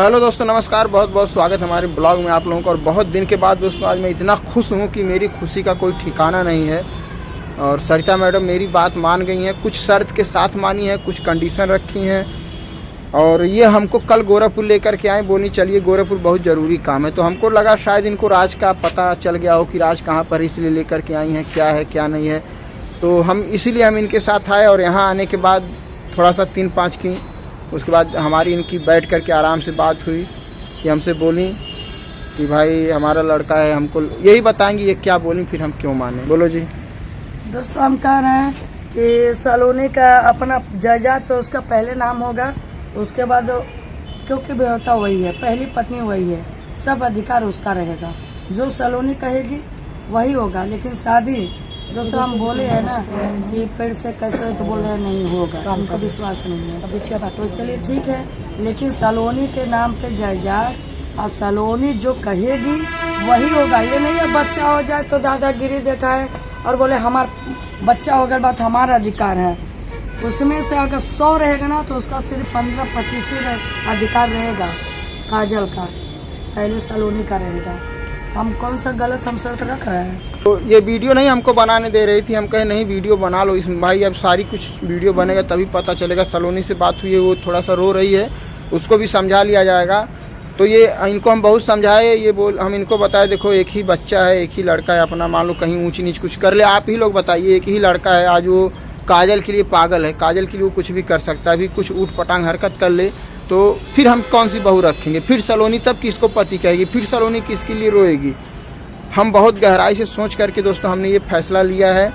Hello दोस्तों, नमस्कार। बहुत बहुत स्वागत हमारे ब्लॉग में आप लोगों का। और बहुत दिन के बाद दोस्तों आज मैं इतना खुश हूँ कि मेरी खुशी का कोई ठिकाना नहीं है। और सरिता मैडम मेरी बात मान गई हैं, कुछ शर्त के साथ मानी है, कुछ कंडीशन रखी हैं। और ये हमको कल गोरखपुर लेकर के आए, बोली चलिए गोरखपुर बहुत ज़रूरी काम है। तो हमको लगा शायद इनको राज का पता चल गया हो कि राज कहाँ पर, इसलिए लेकर के आई हैं, क्या है क्या नहीं है। तो हम इसीलिए हम इनके साथ आए। और यहाँ आने के बाद थोड़ा सा 3-5 की, उसके बाद हमारी इनकी बैठ कर के आराम से बात हुई कि हमसे बोली कि भाई हमारा लड़का है, हमको यही बताएंगे ये क्या बोली, फिर हम क्यों माने। बोलो जी। दोस्तों हम कह रहे हैं कि सलोनी का अपना जायदाद तो उसका पहले नाम होगा, उसके बाद क्योंकि बेहोता वही है, पहली पत्नी वही है, सब अधिकार उसका रहेगा। जो सलोनी कहेगी वही होगा। लेकिन शादी दोस्तों हम बोले हैं ना कि पेड़ से कैसे हो, तो बोल रहे नहीं होगा, हमको विश्वास नहीं है। तो चलिए ठीक है, लेकिन सलोनी के नाम पे जायदाद और सलोनी जो कहेगी वही होगा। ये नहीं है बच्चा हो जाए तो दादागिरी दिखाए और बोले हमारा बच्चा हो गया बात हमारा अधिकार है। उसमें से अगर 100 रहेगा ना तो उसका सिर्फ 15-25 अधिकार रहेगा काजल का, पहले सलोनी का रहेगा। हम कौन सा गलत हम शर्त रख रहे हैं। तो ये वीडियो नहीं हमको बनाने दे रही थी, हम कहे नहीं वीडियो बना लो इसमें। भाई अब सारी कुछ वीडियो बनेगा तभी पता चलेगा। सलोनी से बात हुई है, वो थोड़ा सा रो रही है, उसको भी समझा लिया जाएगा। तो ये इनको हम बहुत समझाए, ये हम इनको बताए देखो एक ही बच्चा है, एक ही लड़का है अपना, मान लो कहीं ऊंच नीच कुछ कर ले, आप ही लोग बताइए, एक ही लड़का है। आज वो काजल के लिए पागल है, काजल के लिए वो कुछ भी कर सकता है, अभी कुछ ऊट पटांग हरकत कर ले तो फिर हम कौन सी बहू रखेंगे। फिर सलोनी तब किसको पति कहेगी, फिर सलोनी किसके लिए रोएगी। हम बहुत गहराई से सोच करके दोस्तों हमने ये फैसला लिया है।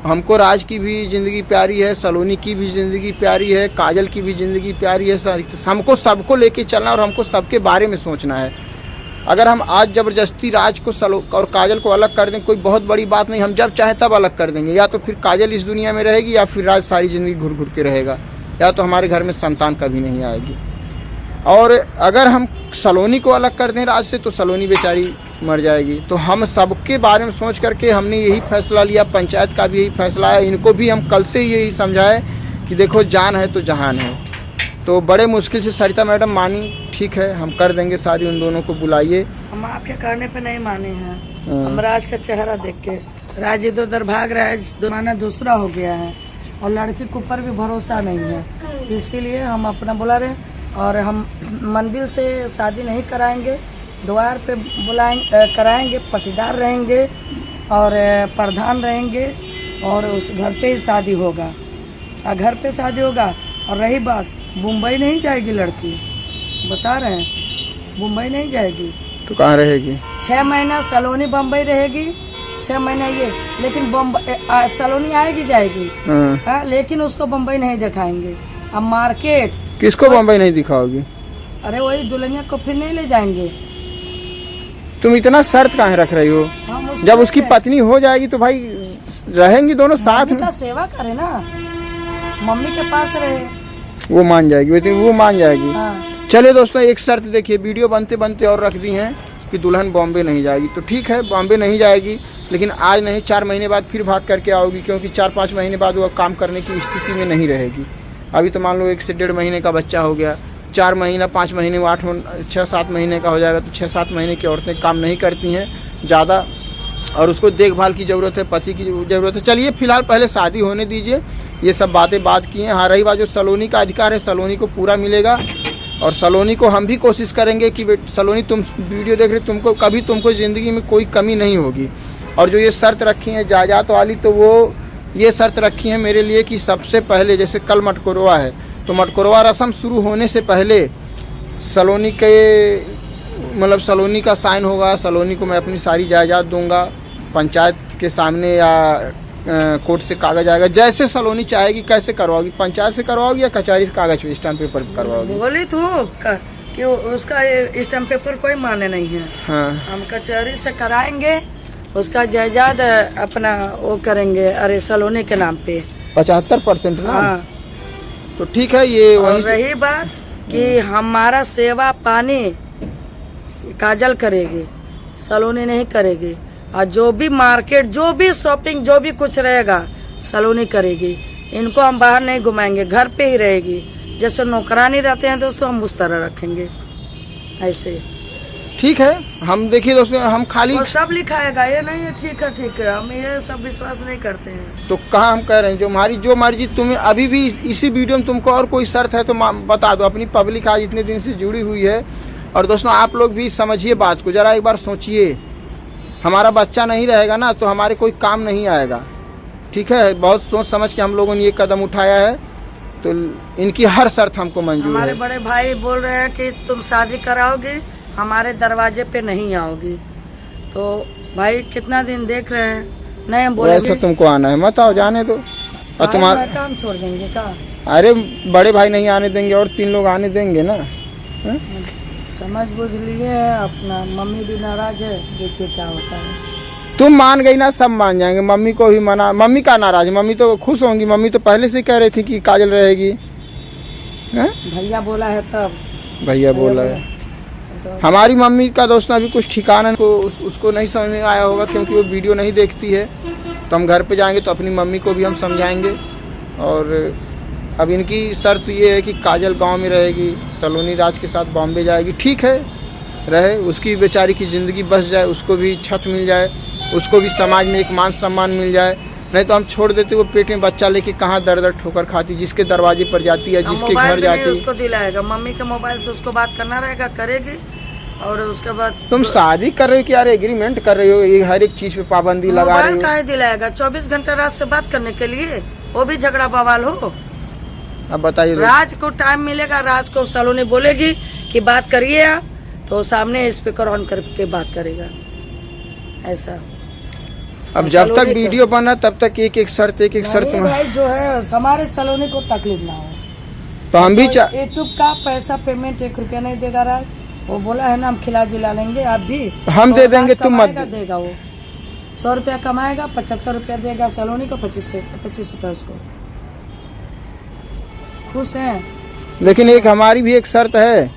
हमको राज की भी ज़िंदगी प्यारी है, सलोनी की भी ज़िंदगी प्यारी है, काजल की भी ज़िंदगी प्यारी है। हमको सबको लेके चलना और हमको सबके बारे में सोचना है। अगर हम आज ज़बरदस्ती राज को और काजल को अलग कर दें, कोई बहुत बड़ी बात नहीं, हम जब चाहे तब अलग कर देंगे। या तो फिर काजल इस दुनिया में रहेगी या फिर राज सारी ज़िंदगी घुर घुर के रहेगा, या तो हमारे घर में संतान कभी नहीं आएगी। और अगर हम सलोनी को अलग कर दें राज से तो सलोनी बेचारी मर जाएगी। तो हम सबके बारे में सोच करके हमने यही फैसला लिया। पंचायत का भी यही फैसला है, इनको भी हम कल से यही समझाए कि देखो जान है तो जहान है। तो बड़े मुश्किल से सरिता मैडम मानी, ठीक है हम कर देंगे शादी, उन दोनों को बुलाइए। हम आपके कहने पे नहीं माने हैं। हम राज का चेहरा देख के, राज इधर उधर भाग रहा है, जमाना दूसरा हो गया है और लड़की के ऊपर भी भरोसा नहीं है, इसीलिए हम अपना बुला रहे। और हम मंदिर से शादी नहीं कराएंगे, द्वार पे कराएंगे, पटीदार रहेंगे और प्रधान रहेंगे और उस घर पे ही शादी होगा। और घर पे शादी होगा। और रही बात, मुंबई नहीं जाएगी लड़की, बता रहे हैं मुंबई नहीं जाएगी। तो कहाँ रहेगी? 6 महीना सलोनी बम्बई रहेगी, 6 महीना ये। लेकिन सलोनी आएगी जाएगी, लेकिन उसको बम्बई नहीं दिखाएंगे। अब मार्केट किसको बम्बई नहीं दिखाओगी? अरे वही दुल्हनिया को फिर नहीं ले जाएंगे। तुम इतना शर्त काहे रख रही हो? जब उसकी पत्नी हो जाएगी तो भाई रहेंगी दोनों साथ में। सेवा करे ना, मम्मी के पास रहे, वो मान जाएगी, वो मान जाएगी। चलिए दोस्तों, एक शर्त देखिए, वीडियो बनते बनते और रख दी है कि दुल्हन बॉम्बे नहीं जाएगी। तो ठीक है बॉम्बे नहीं जाएगी, लेकिन आज नहीं 4 महीने बाद फिर भाग करके आओगी, क्योंकि 4-5 महीने बाद वो काम करने की स्थिति में नहीं रहेगी। अभी तो मान लो 1 से 1.5 महीने का बच्चा हो गया, 4 महीना 5 महीने 6-7 महीने का हो जाएगा। तो 6-7 महीने की औरतें काम नहीं करती हैं ज़्यादा, और उसको देखभाल की ज़रूरत है, पति की ज़रूरत है। चलिए फिलहाल पहले शादी होने दीजिए, ये सब बातें बात की हैं। हाँ रही बात जो सलोनी का अधिकार है, सलोनी को पूरा मिलेगा। और सलोनी को हम भी कोशिश करेंगे कि सलोनी तुम वीडियो देख रहे, तुमको ज़िंदगी में कोई कमी नहीं होगी। और जो ये शर्त रखी है जायदाद वाली, तो वो ये शर्त रखी है मेरे लिए कि सबसे पहले, जैसे कल मटकोरवा है, तो मटकोरवा रस्म शुरू होने से पहले सलोनी के मतलब सलोनी का साइन होगा, सलोनी को मैं अपनी सारी जायदाद दूंगा पंचायत के सामने, या कोर्ट से कागज आएगा, जैसे सलोनी चाहेगी। कैसे करवाओगी, पंचायत से करवाओगी या कचहरी से कागज पे स्टाम्प पेपर करवाओगी? बोली तू कि उसका स्टाम्प पेपर कोई माने नहीं है। हाँ हम कचहरी से कराएंगे, उसका जायदाद अपना वो करेंगे, अरे सलोनी के नाम पे 75% ना। हाँ। तो ठीक है ये और रही बात कि हमारा सेवा पानी काजल करेगी, सलोनी नहीं करेगी। और जो भी मार्केट, जो भी शॉपिंग, जो भी कुछ रहेगा सलोनी करेगी। इनको हम बाहर नहीं घुमाएंगे, घर पे ही रहेगी। जैसे नौकरानी रहते हैं दोस्तों, हम उस तरह रखेंगे। ऐसे। ठीक है, हम देखिए दोस्तों, हम खाली वो सब लिखाएगा, ये नहीं है ठीक है, हम ये सब विश्वास नहीं करते हैं। तो कहाँ हम कह रहे हैं, जो मर्जी तुम्हें अभी भी इसी वीडियो में तुमको और कोई शर्त है तो बता दो। अपनी पब्लिक आज इतने दिन से जुड़ी हुई है। और दोस्तों आप लोग भी समझिए बात को, ज़रा एक बार सोचिए। हमारा बच्चा नहीं रहेगा ना तो हमारे कोई काम नहीं आएगा। ठीक है, बहुत सोच समझ के हम लोगों ने ये कदम उठाया है, तो इनकी हर शर्त हमको मंजूर है। हमारे बड़े भाई बोल रहे हैं कि तुम शादी कराओगे, हमारे दरवाजे पे नहीं आओगी। तो भाई कितना दिन देख रहे हैं, नहीं बोले वैसे तुमको आना है, मत आओ, जाने दो। और तुम्हारा काम छोड़ देंगे का? अरे बड़े भाई नहीं आने देंगे और 3 लोग आने देंगे ना। समझ बुझ लिए अपना। मम्मी भी नाराज है, देखिए क्या होता है। तुम मान गई ना, सब मान जाएंगे। मम्मी को भी मना, मम्मी का नाराज, मम्मी तो खुश होंगी। मम्मी तो पहले से कह रही थी कि काजल रहेगी। भैया बोला है तब, भैया बोला है। हमारी मम्मी का दोस्तों अभी कुछ ठिकाना को उसको नहीं समझ में आया होगा, क्योंकि वो वीडियो नहीं देखती है। तो हम घर पे जाएंगे तो अपनी मम्मी को भी हम समझाएंगे। और अब इनकी शर्त ये है कि काजल गांव में रहेगी, सलोनी राज के साथ बॉम्बे जाएगी। ठीक है, रहे, उसकी बेचारी की ज़िंदगी बस जाए, उसको भी छत मिल जाए, उसको भी समाज में एक मान सम्मान मिल जाए। नहीं तो हम छोड़ देते, वो पेट में बच्चा लेके कहाँ दर दर ठोकर खाती, जिसके दरवाजे पर जाती है, जिसके घर जाती। उसको दिलाएगा, मम्मी के मोबाइल से उसको बात करना रहेगा, करेगी। और उसके बाद तुम शादी कर रहे हो कि यार एग्रीमेंट कर रहे हो, ये हर एक चीज पे पाबंदी लगा रहे हो। काहे दिलाएगा 24 घंटे रात से बात करने के लिए, वो भी झगड़ा बवाल हो। अब बताइए, राज को टाइम मिलेगा, राज को सलोनी बोलेगी कि बात करिए आप, तो सामने स्पीकर ऑन करके बात करेगा। ऐसा अब जब तक वीडियो बना तब तक एक एक शर्त भाई जो है हमारे सलोनी को तकलीफ ना हो। तो हम भी यूट्यूब का पैसा पेमेंट 1 रुपया नहीं देगा राज, वो बोला है ना हम खिला जिला लेंगे, आप भी हम दे देंगे, तुम मत देगा। वो 100 रुपया कमाएगा, 75 रुपया देगा सलोनी को, 25 रुपया उसको। खुश हैं। लेकिन एक हमारी भी एक शर्त है,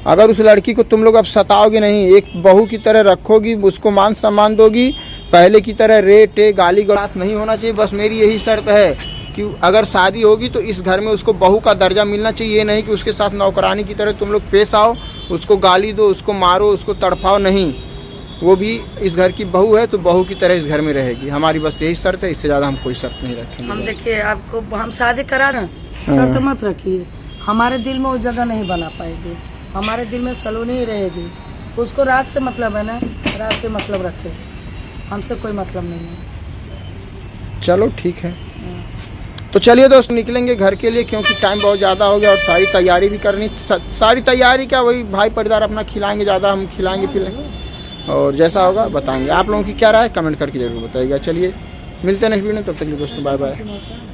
अगर उस लड़की को तुम लोग अब सताओगे नहीं, एक बहू की तरह रखोगी, उसको मान सम्मान दोगी, पहले की तरह रेट गाली गलौज नहीं होना चाहिए। बस मेरी यही शर्त है कि अगर शादी होगी तो इस घर में उसको बहू का दर्जा मिलना चाहिए। ये नहीं कि उसके साथ नौकरानी की तरह तुम लोग पेश आओ, उसको गाली दो, उसको मारो, उसको तड़पाओ। नहीं, वो भी इस घर की बहू है तो बहू की तरह इस घर में रहेगी। हमारी बस यही शर्त है, इससे ज़्यादा हम कोई शर्त नहीं रखेंगे। हम देखिए आपको, हम शादी करा ना, शर्त मत रखिए। हमारे दिल में वो जगह नहीं बना पाएगी, हमारे दिल में सलोनी ही रहेगी। उसको रात से मतलब है ना, रात से मतलब रखे, हमसे कोई मतलब नहीं है। चलो ठीक है, तो चलिए दोस्त निकलेंगे घर के लिए, क्योंकि टाइम बहुत ज़्यादा हो गया और सारी तैयारी भी करनी। सारी तैयारी क्या, वही भाई परिवार अपना खिलाएंगे, ज़्यादा हम खिलाएंगे पिलाएंगे, और जैसा होगा बताएंगे। आप लोगों की क्या राय कमेंट करके जरूर बताइएगा। चलिए मिलते हैं नेक्स्ट वीडियो में, तब तक के लिए दोस्तों बाय बाय।